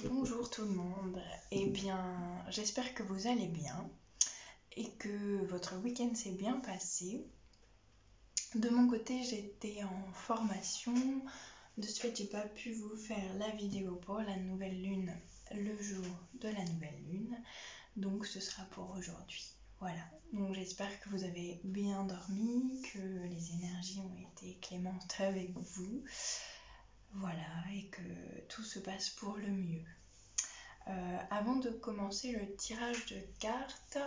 Bonjour tout le monde, j'espère que vous allez bien et que votre week-end s'est bien passé. De mon côté, j'étais en formation, de ce fait j'ai pas pu vous faire la vidéo pour la nouvelle lune le jour de la nouvelle lune, donc ce sera pour aujourd'hui. Voilà, donc j'espère que vous avez bien dormi, que les énergies ont été clémentes avec vous, voilà, et que tout se passe pour le mieux. Avant de commencer le tirage de cartes,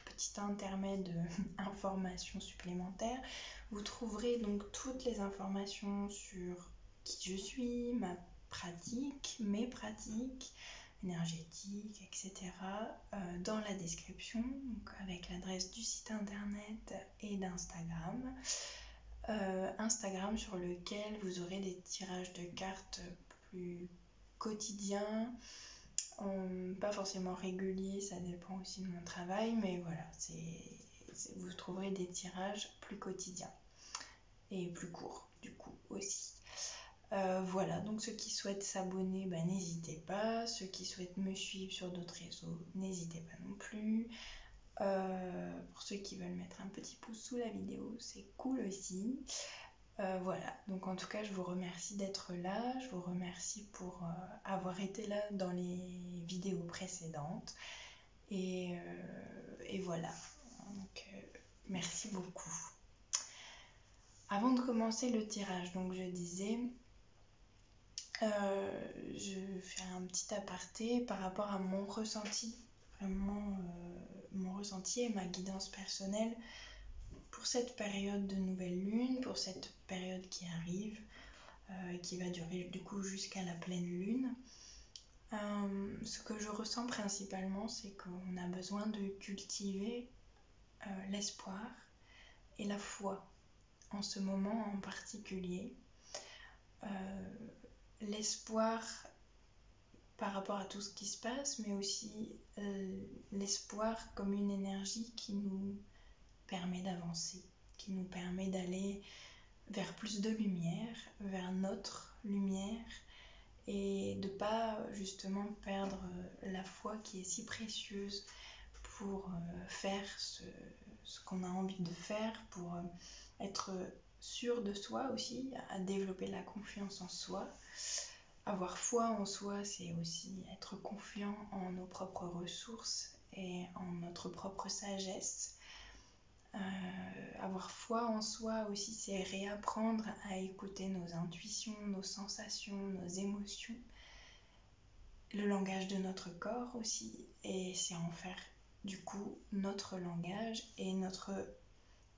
petit intermède informations supplémentaires, vous trouverez donc toutes les informations sur qui je suis, mes pratiques énergétiques, etc. Dans la description, donc avec l'adresse du site internet et d'Instagram. Instagram sur lequel vous aurez des tirages de cartes plus quotidiens, pas forcément réguliers, ça dépend aussi de mon travail, mais voilà, vous trouverez des tirages plus quotidiens et plus courts du coup aussi. Voilà, donc ceux qui souhaitent s'abonner, n'hésitez pas. Ceux qui souhaitent me suivre sur d'autres réseaux, n'hésitez pas non plus. Pour ceux qui veulent mettre un petit pouce sous la vidéo, c'est cool aussi. Voilà, donc en tout cas je vous remercie d'être là, je vous remercie pour avoir été là dans les vidéos précédentes et voilà, donc merci beaucoup. Avant de commencer le tirage, donc je disais, je fais un petit aparté par rapport à mon ressenti, vraiment mon ressenti et ma guidance personnelle pour cette période de nouvelle lune, pour cette période qui arrive, qui va durer du coup jusqu'à la pleine lune. Ce que je ressens principalement, c'est qu'on a besoin de cultiver l'espoir et la foi en ce moment en particulier. L'espoir par rapport à tout ce qui se passe, mais aussi l'espoir comme une énergie qui nous permet d'avancer, qui nous permet d'aller vers plus de lumière, vers notre lumière, et de pas justement perdre la foi qui est si précieuse pour faire ce qu'on a envie de faire, pour être sûr de soi aussi, à développer la confiance en soi. Avoir foi en soi, c'est aussi être confiant en nos propres ressources et en notre propre sagesse. Avoir foi en soi aussi, c'est réapprendre à écouter nos intuitions, nos sensations, nos émotions, le langage de notre corps aussi, et c'est en faire du coup notre langage et notre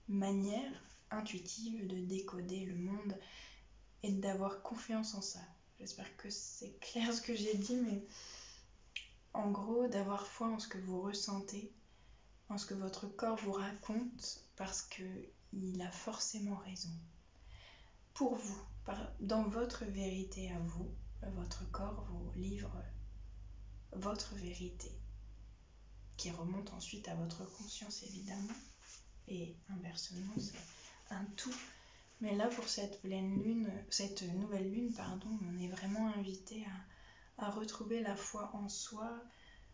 manière intuitive de décoder le monde et d'avoir confiance en ça. J'espère que c'est clair ce que j'ai dit, mais en gros, d'avoir foi en ce que vous ressentez, en ce que votre corps vous raconte, parce qu'il a forcément raison. Pour vous, dans votre vérité à vous, votre corps vous livre votre vérité, qui remonte ensuite à votre conscience évidemment, et inversement, c'est un tout. Mais là, pour cette nouvelle lune, on est vraiment invité à retrouver la foi en soi,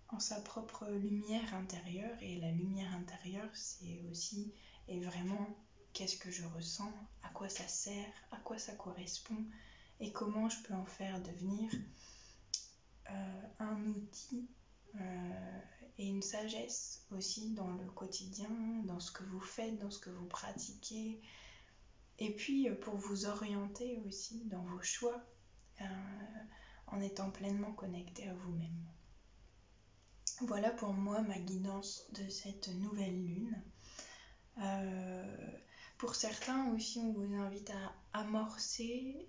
en sa propre lumière intérieure. Et la lumière intérieure, c'est aussi, et vraiment, qu'est-ce que je ressens, à quoi ça sert, à quoi ça correspond, et comment je peux en faire devenir un outil et une sagesse aussi dans le quotidien, dans ce que vous faites, dans ce que vous pratiquez, et puis pour vous orienter aussi dans vos choix, en étant pleinement connecté à vous-même. Voilà pour moi ma guidance de cette nouvelle lune. Pour certains aussi, on vous invite à amorcer,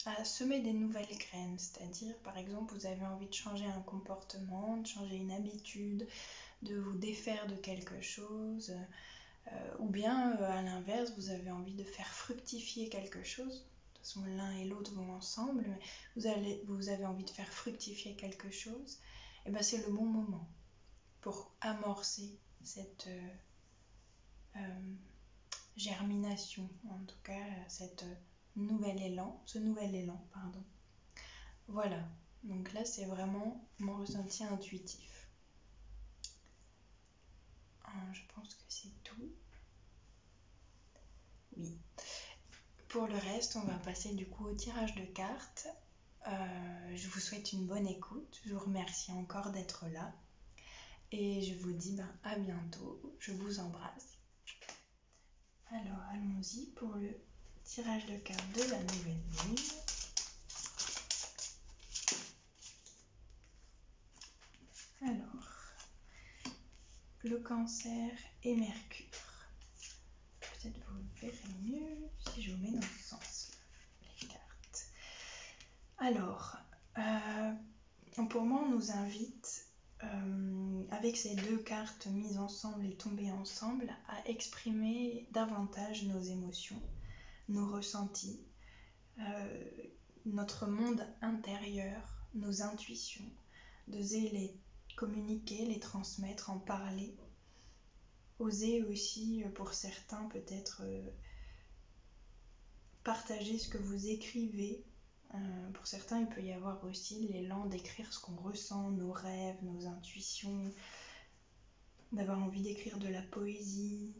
à semer des nouvelles graines, c'est-à-dire par exemple vous avez envie de changer un comportement, de changer une habitude, de vous défaire de quelque chose, ou bien à l'inverse vous avez envie de faire fructifier quelque chose, toute façon l'un et l'autre vont ensemble, mais vous avez envie de faire fructifier quelque chose, et ben c'est le bon moment pour amorcer cette germination, en tout cas ce nouvel élan, pardon. Voilà, donc là c'est vraiment mon ressenti intuitif. Je pense que c'est tout. Oui. Pour le reste, on va passer du coup au tirage de cartes. Je vous souhaite une bonne écoute. Je vous remercie encore d'être là. Et je vous dis à bientôt. Je vous embrasse. Alors, allons-y pour le tirage de cartes de la nouvelle lune. Alors, le Cancer et Mercure. Peut-être vous verrez mieux si je vous mets dans ce sens les cartes. Alors, pour moi, on nous invite, avec ces deux cartes mises ensemble et tombées ensemble, à exprimer davantage nos émotions, nos ressentis, notre monde intérieur, nos intuitions, d'oser les communiquer, les transmettre, en parler. Oser aussi, pour certains, peut-être partager ce que vous écrivez. Pour certains, il peut y avoir aussi l'élan d'écrire ce qu'on ressent, nos rêves, nos intuitions, d'avoir envie d'écrire de la poésie,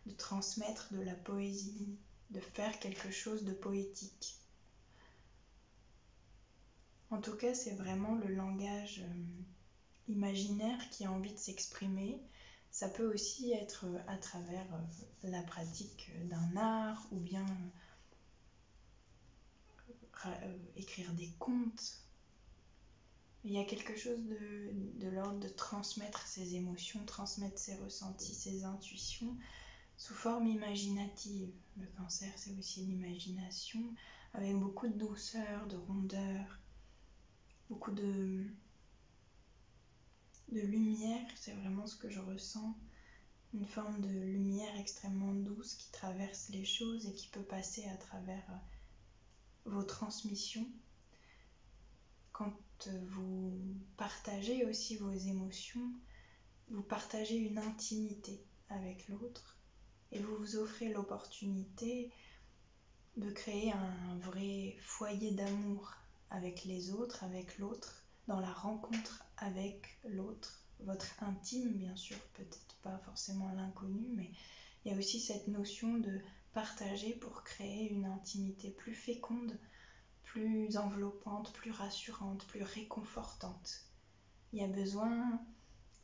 de transmettre de la poésie, de faire quelque chose de poétique. En tout cas, c'est vraiment le langage imaginaire qui a envie de s'exprimer. Ça peut aussi être à travers la pratique d'un art ou bien écrire des contes. Il y a quelque chose de l'ordre de transmettre ses émotions, transmettre ses ressentis, ses intuitions sous forme imaginative. Le Cancer, c'est aussi l'imagination, avec beaucoup de douceur, de rondeur, beaucoup de lumière. C'est vraiment ce que je ressens, une forme de lumière extrêmement douce qui traverse les choses et qui peut passer à travers vos transmissions. Quand vous partagez aussi vos émotions, vous partagez une intimité avec l'autre et vous vous offrez l'opportunité de créer un vrai foyer d'amour avec les autres, avec l'autre, dans la rencontre avec l'autre, votre intime bien sûr, peut-être pas forcément l'inconnu, mais il y a aussi cette notion de partager pour créer une intimité plus féconde, plus enveloppante, plus rassurante, plus réconfortante. Il y a besoin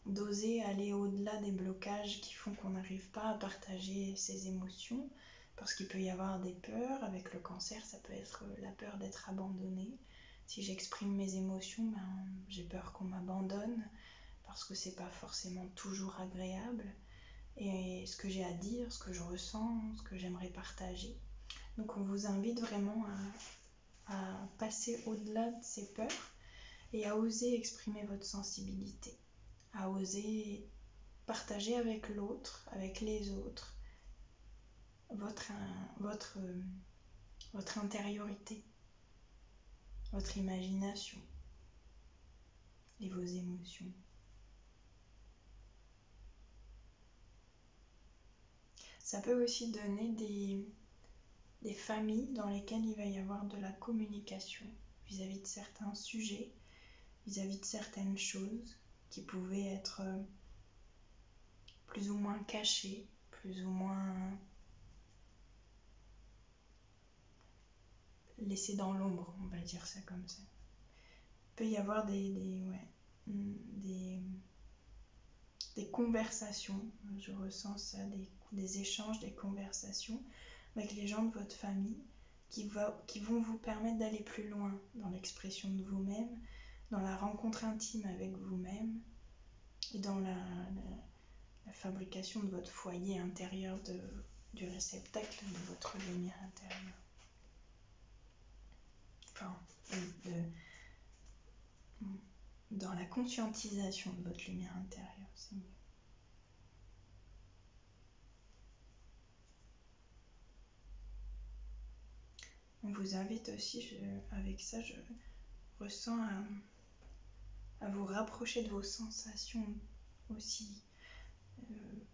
d'oser aller au-delà des blocages qui font qu'on n'arrive pas à partager ses émotions, parce qu'il peut y avoir des peurs. Avec le Cancer, ça peut être la peur d'être abandonné. Si j'exprime mes émotions, j'ai peur qu'on m'abandonne, parce que c'est pas forcément toujours agréable. Et ce que j'ai à dire, ce que je ressens, ce que j'aimerais partager. Donc on vous invite vraiment à passer au-delà de ces peurs et à oser exprimer votre sensibilité, à oser partager avec l'autre, avec les autres, votre intériorité, votre imagination et vos émotions. Ça peut aussi donner des familles dans lesquelles il va y avoir de la communication vis-à-vis de certains sujets, vis-à-vis de certaines choses qui pouvaient être plus ou moins cachées, plus ou moins laissées dans l'ombre, on va dire ça comme ça. Il peut y avoir des conversations, je ressens ça, des échanges, des conversations avec les gens de votre famille qui vont vous permettre d'aller plus loin dans l'expression de vous-même, dans la rencontre intime avec vous-même et dans la fabrication de votre foyer intérieur, du réceptacle de votre lumière intérieure. Enfin, dans la conscientisation de votre lumière intérieure, c'est mieux. On vous invite aussi, avec ça, je ressens à vous rapprocher de vos sensations aussi.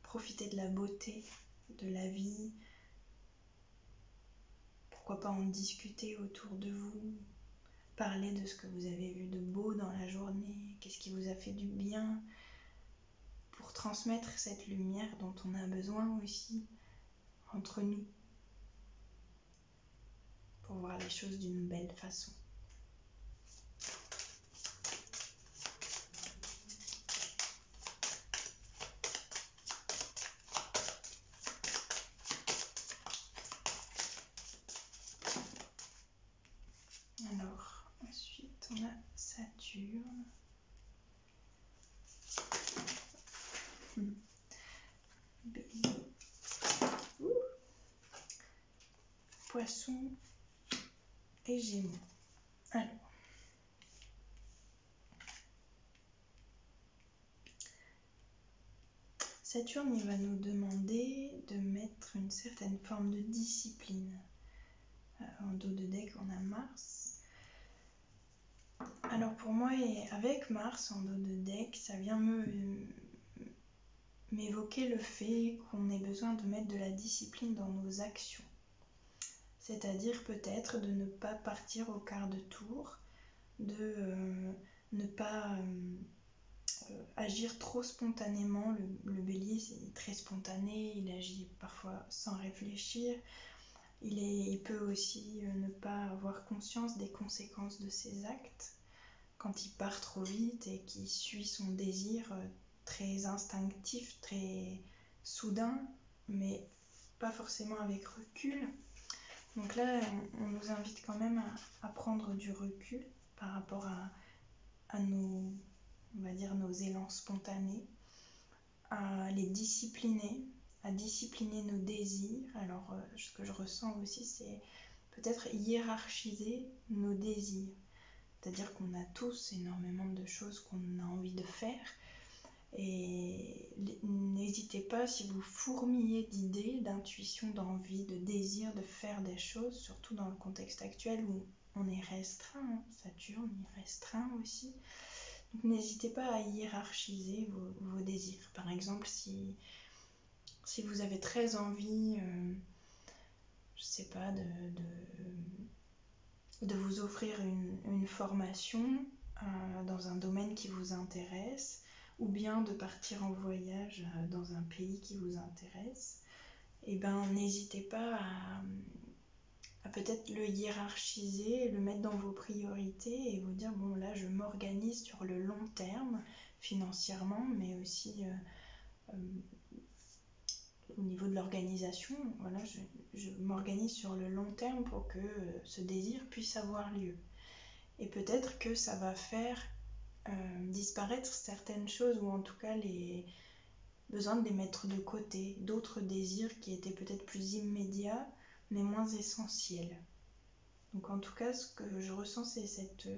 Profiter de la beauté, de la vie. Pourquoi pas en discuter autour de vous. Parler de ce que vous avez vu de beau dans la journée. Qu'est-ce qui vous a fait du bien. Pour transmettre cette lumière dont on a besoin aussi entre nous. Pour voir les choses d'une belle façon. Alors, ensuite on a Saturne. Bélier. Poisson et Gémeaux. Alors, Saturne, il va nous demander de mettre une certaine forme de discipline. En dos de deck, on a Mars. Alors pour moi, avec Mars en dos de deck, ça vient m'évoquer le fait qu'on ait besoin de mettre de la discipline dans nos actions. C'est-à-dire peut-être de ne pas partir au quart de tour, de ne pas agir trop spontanément. Le bélier, c'est très spontané, il agit parfois sans réfléchir. Il peut aussi ne pas avoir conscience des conséquences de ses actes quand il part trop vite et qu'il suit son désir très instinctif, très soudain, mais pas forcément avec recul. Donc là, on nous invite quand même à prendre du recul par rapport à nos, on va dire, nos élans spontanés, à les discipliner, à discipliner nos désirs. Alors, ce que je ressens aussi, c'est peut-être hiérarchiser nos désirs. C'est-à-dire qu'on a tous énormément de choses qu'on a envie de faire. Et n'hésitez pas, si vous fourmillez d'idées, d'intuitions, d'envie, de désirs de faire des choses, surtout dans le contexte actuel où on est restreint, Saturne est restreint aussi. Donc n'hésitez pas à hiérarchiser vos désirs. Par exemple, si vous avez très envie, je sais pas, de vous offrir une formation dans un domaine qui vous intéresse, ou bien de partir en voyage dans un pays qui vous intéresse, et ben n'hésitez pas à peut-être le hiérarchiser, le mettre dans vos priorités et vous dire bon là je m'organise sur le long terme financièrement, mais aussi au niveau de l'organisation, voilà, je m'organise sur le long terme pour que ce désir puisse avoir lieu. Et peut-être que ça va faire disparaître certaines choses, ou en tout cas les besoin de les mettre de côté, d'autres désirs qui étaient peut-être plus immédiats mais moins essentiels. Donc en tout cas, ce que je ressens, c'est cette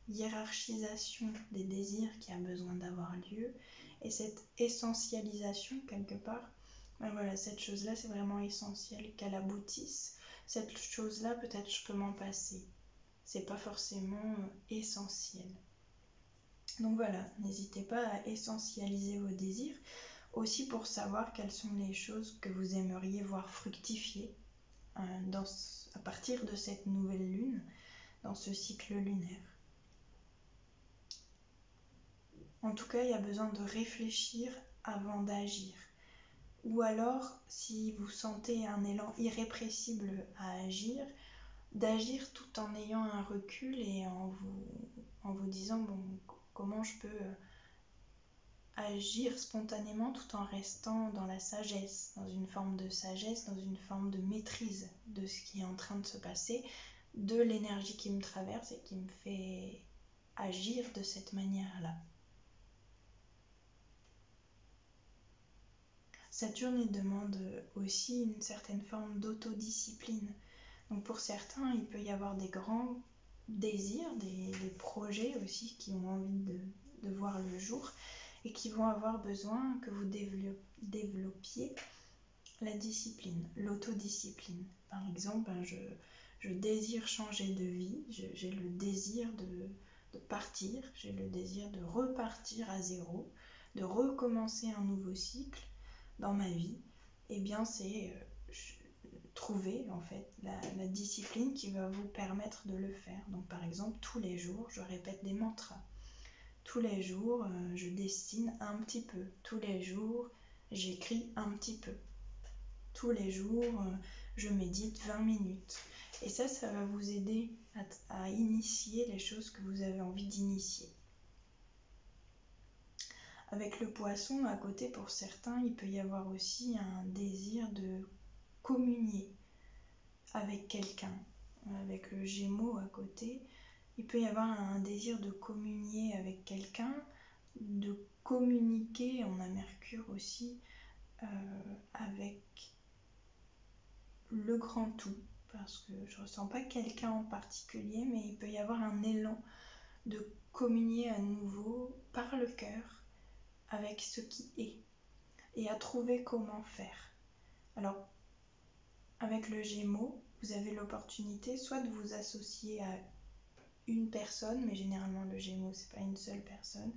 hiérarchisation des désirs qui a besoin d'avoir lieu, et cette essentialisation quelque part. Ben voilà, cette chose-là, c'est vraiment essentiel qu'elle aboutisse. Cette chose-là, peut-être je peux m'en passer. C'est pas forcément essentiel. Donc voilà, n'hésitez pas à essentialiser vos désirs, aussi pour savoir quelles sont les choses que vous aimeriez voir fructifier à partir de cette nouvelle lune, dans ce cycle lunaire. En tout cas, il y a besoin de réfléchir avant d'agir. Ou alors, si vous sentez un élan irrépressible à agir, d'agir tout en ayant un recul et en vous disant bon, comment je peux agir spontanément tout en restant dans la sagesse, dans une forme de sagesse, dans une forme de maîtrise de ce qui est en train de se passer, de l'énergie qui me traverse et qui me fait agir de cette manière-là. Saturne, il demande aussi une certaine forme d'autodiscipline. Donc pour certains, il peut y avoir des grands désirs, des projets aussi qui ont envie de voir le jour et qui vont avoir besoin que vous développiez la discipline, l'autodiscipline. Par exemple, je désire changer de vie, j'ai le désir de partir, j'ai le désir de repartir à zéro, de recommencer un nouveau cycle dans ma vie, eh bien c'est trouver en fait la discipline qui va vous permettre de le faire. Donc par exemple, tous les jours, je répète des mantras. Tous les jours, je dessine un petit peu. Tous les jours, j'écris un petit peu. Tous les jours, je médite 20 minutes. Et ça va vous aider à initier les choses que vous avez envie d'initier. Avec le poisson, à côté, pour certains, il peut y avoir aussi un désir de communier avec quelqu'un. Avec le Gémeaux à côté, il peut y avoir un désir de communier avec quelqu'un, de communiquer, on a Mercure aussi, avec le grand tout, parce que je ne ressens pas quelqu'un en particulier, mais il peut y avoir un élan de communier à nouveau par le cœur avec ce qui est, et à trouver comment faire. Alors, avec le Gémeaux, vous avez l'opportunité soit de vous associer à une personne, mais généralement le Gémeaux, c'est pas une seule personne,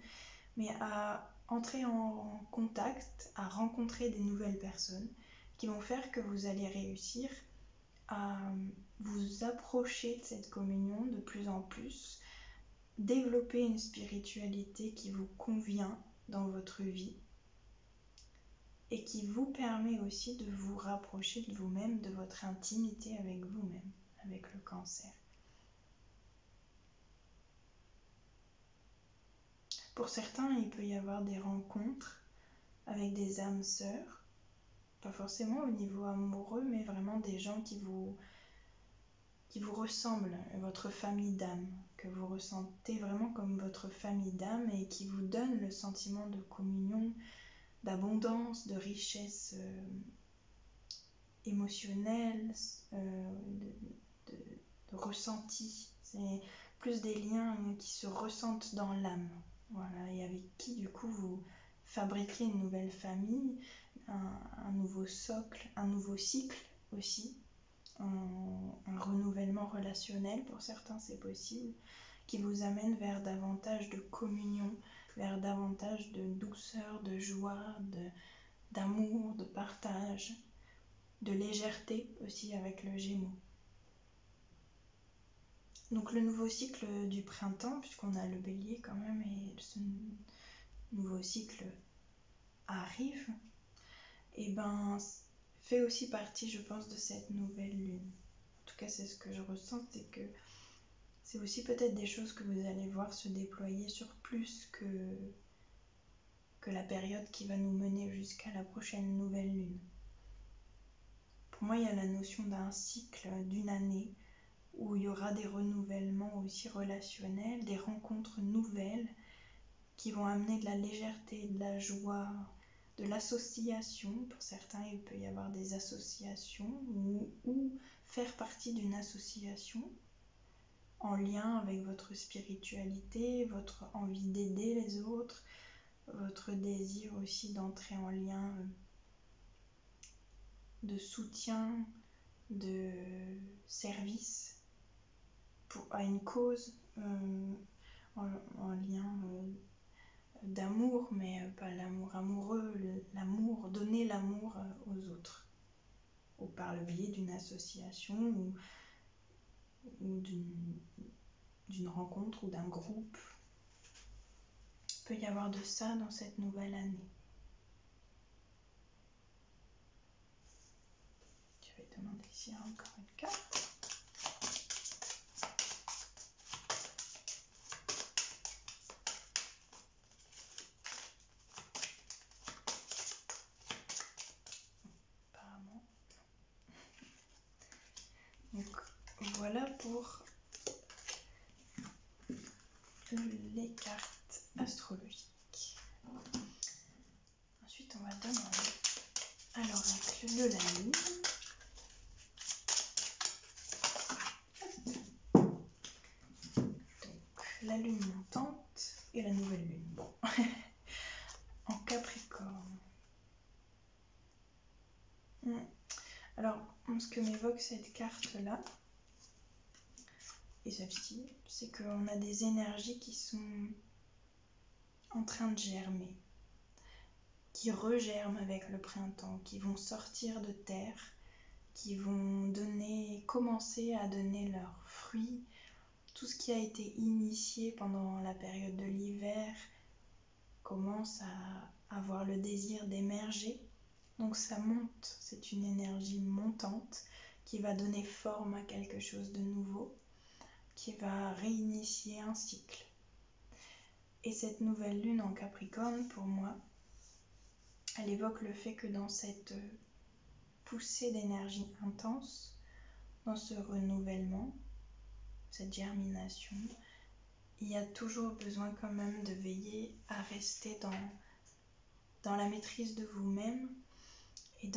mais à entrer en contact, à rencontrer des nouvelles personnes qui vont faire que vous allez réussir à vous approcher de cette communion de plus en plus, développer une spiritualité qui vous convient dans votre vie et qui vous permet aussi de vous rapprocher de vous-même, de votre intimité avec vous-même, avec le Cancer. Pour certains, il peut y avoir des rencontres avec des âmes sœurs, pas forcément au niveau amoureux, mais vraiment des gens qui vous ressemblent, votre famille d'âme, que vous ressentez vraiment comme votre famille d'âme et qui vous donnent le sentiment de communion, d'abondance, de richesse émotionnelle, de ressenti. C'est plus des liens qui se ressentent dans l'âme. Voilà, et avec qui du coup vous fabriquez une nouvelle famille, un nouveau socle, un nouveau cycle aussi, un renouvellement relationnel, pour certains c'est possible, qui vous amène vers davantage de communion, vers davantage de douceur, de joie, d'amour, de partage, de légèreté aussi avec le Gémeaux. Donc le nouveau cycle du printemps, puisqu'on a le Bélier quand même, et ce nouveau cycle arrive, et ben fait aussi partie, je pense, de cette nouvelle lune. En tout cas, c'est ce que je ressens, c'est que c'est aussi peut-être des choses que vous allez voir se déployer sur plus que la période qui va nous mener jusqu'à la prochaine nouvelle lune. Pour moi, il y a la notion d'un cycle d'une année où il y aura des renouvellements aussi relationnels, des rencontres nouvelles qui vont amener de la légèreté, de la joie, de l'association. Pour certains, il peut y avoir des associations ou faire partie d'une association en lien avec votre spiritualité, votre envie d'aider les autres, votre désir aussi d'entrer en lien de soutien, de service à une cause, en lien d'amour, mais pas l'amour amoureux, l'amour, donner l'amour aux autres, ou par le biais d'une association ou d'une rencontre ou d'un groupe. Il peut y avoir de ça dans cette nouvelle année. Je vais demander s'il y a encore une carte. Apparemment. Donc voilà pour les cartes astrologiques. Ensuite, on va demander, alors avec le de la lune, donc la lune montante et la nouvelle lune. Bon, en Capricorne. Alors, ce que m'évoque cette carte-là, et celle-ci, c'est qu'on a des énergies qui sont en train de germer, qui regerment avec le printemps, qui vont sortir de terre, qui vont commencer à donner leurs fruits. Tout ce qui a été initié pendant la période de l'hiver commence à avoir le désir d'émerger. Donc ça monte, c'est une énergie montante qui va donner forme à quelque chose de nouveau, qui va réinitier un cycle. Et cette nouvelle lune en Capricorne, pour moi, elle évoque le fait que dans cette poussée d'énergie intense, dans ce renouvellement, cette germination, il y a toujours besoin quand même de veiller à rester dans la maîtrise de vous-même et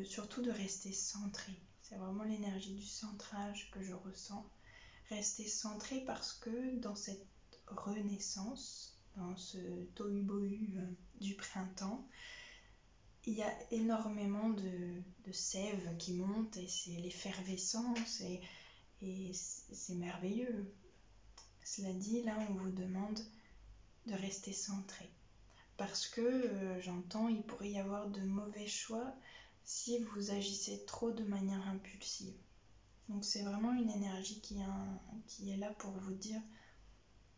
surtout de rester centré. C'est vraiment l'énergie du centrage que je ressens. Rester centré parce que dans cette renaissance, dans ce tohu-bohu du printemps, il y a énormément de sève qui monte et c'est l'effervescence et c'est merveilleux. Cela dit, là on vous demande de rester centré parce que j'entends il pourrait y avoir de mauvais choix si vous agissez trop de manière impulsive. Donc c'est vraiment une énergie qui est là pour vous dire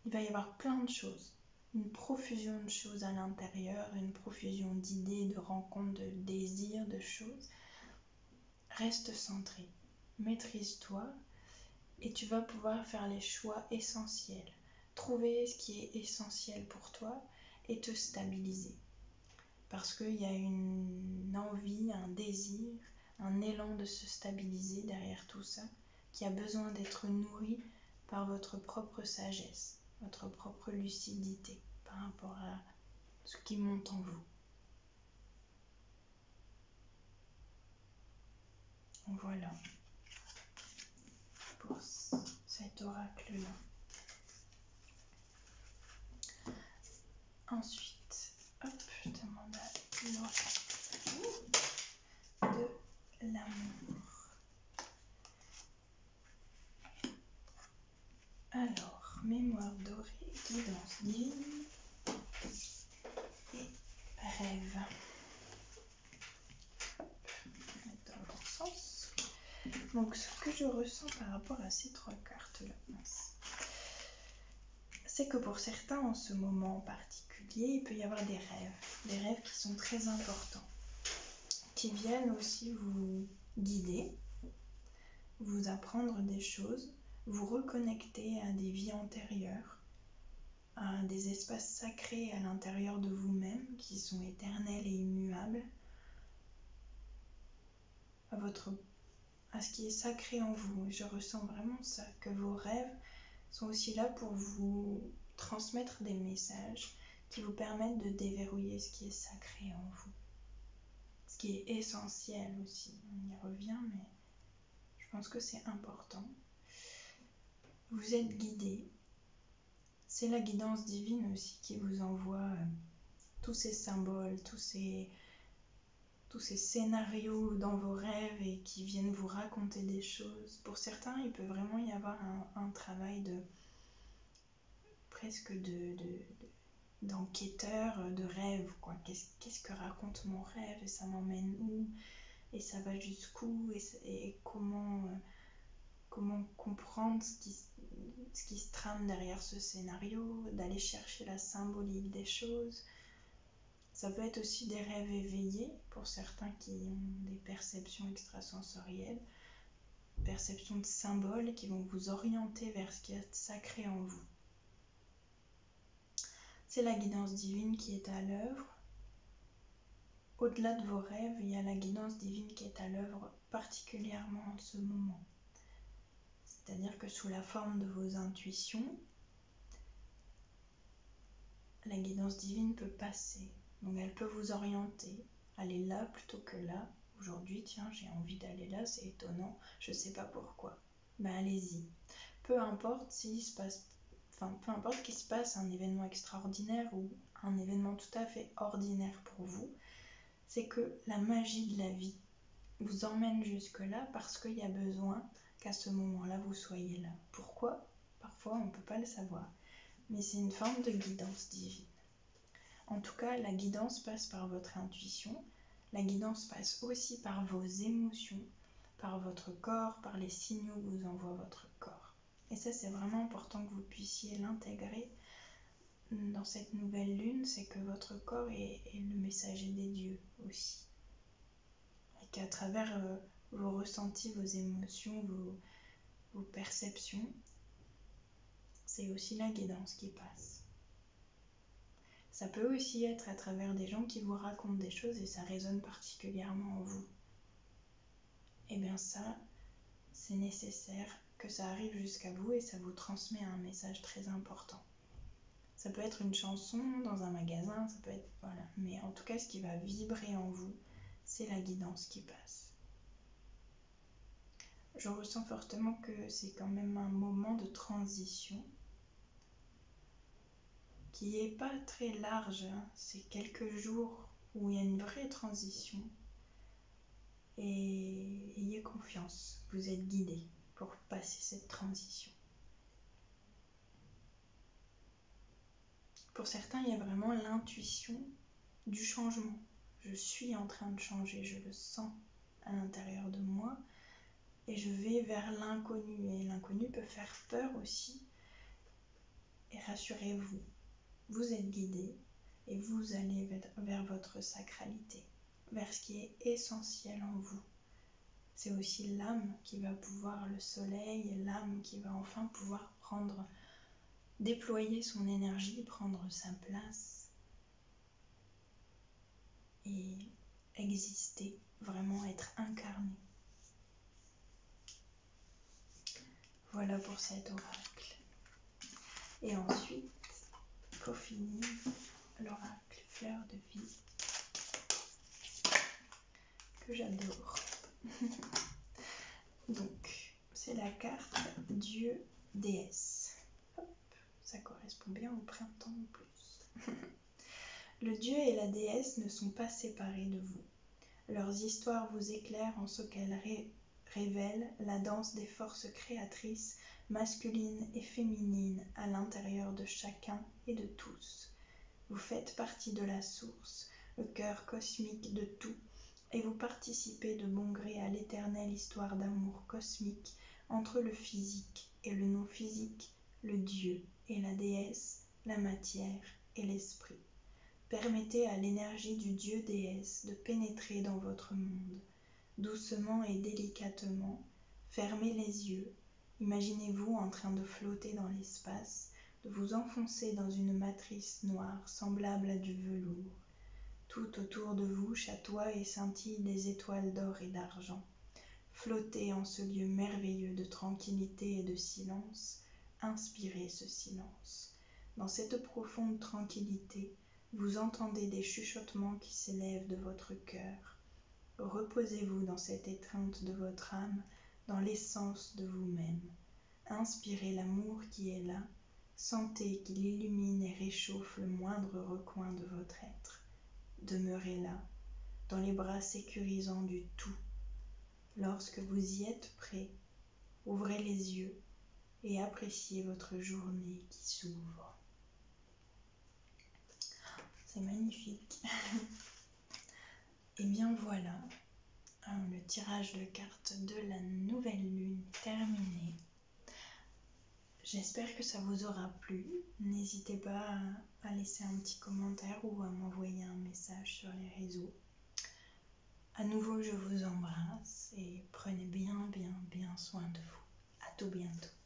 il va y avoir plein de choses, une profusion de choses à l'intérieur, une profusion d'idées, de rencontres, de désirs, de choses. Reste centré, maîtrise-toi et tu vas pouvoir faire les choix essentiels. Trouver ce qui est essentiel pour toi et te stabiliser. Parce qu'il y a une envie, un désir, un élan de se stabiliser derrière tout ça, qui a besoin d'être nourri par votre propre sagesse, votre propre lucidité par rapport à ce qui monte en vous. Voilà pour cet oracle-là. Ensuite, hop, je demande à l'oracle de l'amour. Alors, mémoire dorée, guidance divine et rêve. Mettre dans leur sens. Donc, ce que je ressens par rapport à ces trois cartes-là, c'est que pour certains, en ce moment en particulier, il peut y avoir des rêves qui sont très importants, qui viennent aussi vous guider, vous apprendre des choses, vous reconnecter à des vies antérieures, à des espaces sacrés à l'intérieur de vous-même qui sont éternels et immuables, à ce qui est sacré en vous. Et je ressens vraiment ça, que vos rêves sont aussi là pour vous transmettre des messages qui vous permettent de déverrouiller ce qui est sacré en vous, ce qui est essentiel aussi. On y revient, mais je pense que c'est important. Vous êtes guidé. C'est la guidance divine aussi qui vous envoie tous ces symboles, tous ces scénarios dans vos rêves et qui viennent vous raconter des choses. Pour certains, il peut vraiment y avoir un travail presque d'enquêteur de rêve, quoi. Qu'est-ce que raconte mon rêve et ça m'emmène où et ça va jusqu'où et comment comprendre ce qui se trame derrière ce scénario, d'aller chercher la symbolique des choses. Ça peut être aussi des rêves éveillés pour certains qui ont des perceptions extrasensorielles, perceptions de symboles qui vont vous orienter vers ce qui est sacré en vous. C'est la guidance divine qui est à l'œuvre. Au-delà de vos rêves, il y a la guidance divine qui est à l'œuvre particulièrement en ce moment. C'est-à-dire que sous la forme de vos intuitions, la guidance divine peut passer. Donc elle peut vous orienter, aller là plutôt que là. Aujourd'hui, tiens, j'ai envie d'aller là, c'est étonnant, je ne sais pas pourquoi. Ben allez-y. Peu importe qu'il se passe un événement extraordinaire ou un événement tout à fait ordinaire pour vous, c'est que la magie de la vie vous emmène jusque-là parce qu'il y a besoin qu'à ce moment-là, vous soyez là. Pourquoi ? parfois on ne peut pas le savoir, mais c'est une forme de guidance divine. En tout cas, la guidance passe par votre intuition, la guidance passe aussi par vos émotions, par votre corps, par les signaux que vous envoie votre corps. Et ça, c'est vraiment important que vous puissiez l'intégrer dans cette nouvelle lune, c'est que votre corps est le messager des dieux aussi. Et qu'à travers vos ressentis, vos émotions, vos perceptions, c'est aussi la guidance qui passe. Ça peut aussi être à travers des gens qui vous racontent des choses et ça résonne particulièrement en vous. Et bien ça, c'est nécessaire que ça arrive jusqu'à vous et ça vous transmet un message très important. Ça peut être une chanson dans un magasin, ça peut être... Voilà. Mais en tout cas, ce qui va vibrer en vous, c'est la guidance qui passe. Je ressens fortement que c'est quand même un moment de transition qui n'est pas très large. C'est quelques jours où il y a une vraie transition. Et ayez confiance, vous êtes guidés pour passer cette transition. Pour certains, il y a vraiment l'intuition du changement. Je suis en train de changer, je le sens à l'intérieur de moi et je vais vers l'inconnu. Et l'inconnu peut faire peur aussi. Et rassurez-vous, vous êtes guidés et vous allez vers votre sacralité, vers ce qui est essentiel en vous. C'est aussi l'âme qui va pouvoir, le soleil, l'âme qui va enfin pouvoir déployer son énergie, prendre sa place et exister, vraiment être incarné. Voilà pour cet oracle. Et ensuite, pour finir, l'oracle fleur de vie, que j'adore. Donc, c'est la carte Dieu, déesse. Hop, ça correspond bien au printemps en plus. Le dieu et la déesse ne sont pas séparés de vous. Leurs histoires vous éclairent en ce qu'elles révèlent la danse des forces créatrices masculines et féminines à l'intérieur de chacun et de tous. Vous faites partie de la source, le cœur cosmique de tout, et vous participez de bon gré à l'éternelle histoire d'amour cosmique entre le physique et le non-physique, le Dieu et la déesse, la matière et l'esprit. Permettez à l'énergie du Dieu-déesse de pénétrer dans votre monde. Doucement et délicatement, fermez les yeux. Imaginez-vous en train de flotter dans l'espace, de vous enfoncer dans une matrice noire semblable à du velours. Tout autour de vous chatoient et scintillent des étoiles d'or et d'argent. Flottez en ce lieu merveilleux de tranquillité et de silence. Inspirez ce silence. Dans cette profonde tranquillité, vous entendez des chuchotements qui s'élèvent de votre cœur. Reposez-vous dans cette étreinte de votre âme, dans l'essence de vous-même. Inspirez l'amour qui est là. Sentez qu'il illumine et réchauffe le moindre recoin de votre être. Demeurez là, dans les bras sécurisants du tout. Lorsque vous y êtes prêt, ouvrez les yeux et appréciez votre journée qui s'ouvre. C'est magnifique. Et bien voilà, le tirage de cartes de la nouvelle lune terminé. J'espère que ça vous aura plu. N'hésitez pas à laisser un petit commentaire ou à m'envoyer un message sur les réseaux. À nouveau, je vous embrasse et prenez bien soin de vous. À tout bientôt.